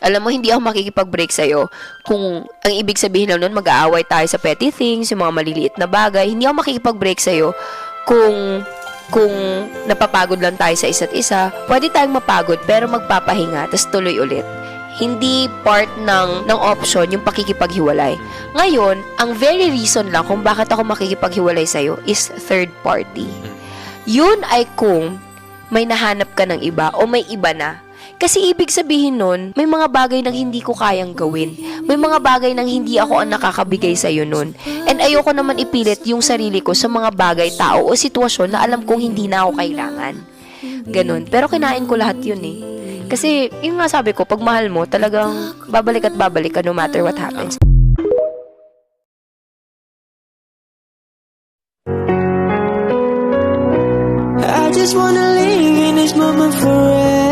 Alam mo, hindi ako makikipag-break sa'yo kung ang ibig sabihin lang nun, mag-aaway tayo sa petty things, yung mga maliliit na bagay. Hindi ako makikipag-break sa'yo kung napapagod lang tayo sa isa't isa. Pwede tayong mapagod pero magpapahinga, tas tuloy ulit. Hindi part ng option yung pakikipaghiwalay. Ngayon, ang very reason lang kung bakit ako makikipaghiwalay sa'yo is third party. Yun ay kung may nahanap ka ng iba o may iba na. Kasi ibig sabihin nun, may mga bagay nang hindi ko kayang gawin. May mga bagay nang hindi ako ang nakakabigay sa'yo nun. And ayoko naman ipilit yung sarili ko sa mga bagay, tao o sitwasyon na alam kong hindi na ako kailangan. Ganon. Pero kinain ko lahat yun eh. Kasi, yung nga sabi ko, pag mahal mo, talagang babalik at babalik ka no matter what happens. I just wanna live in this moment forever.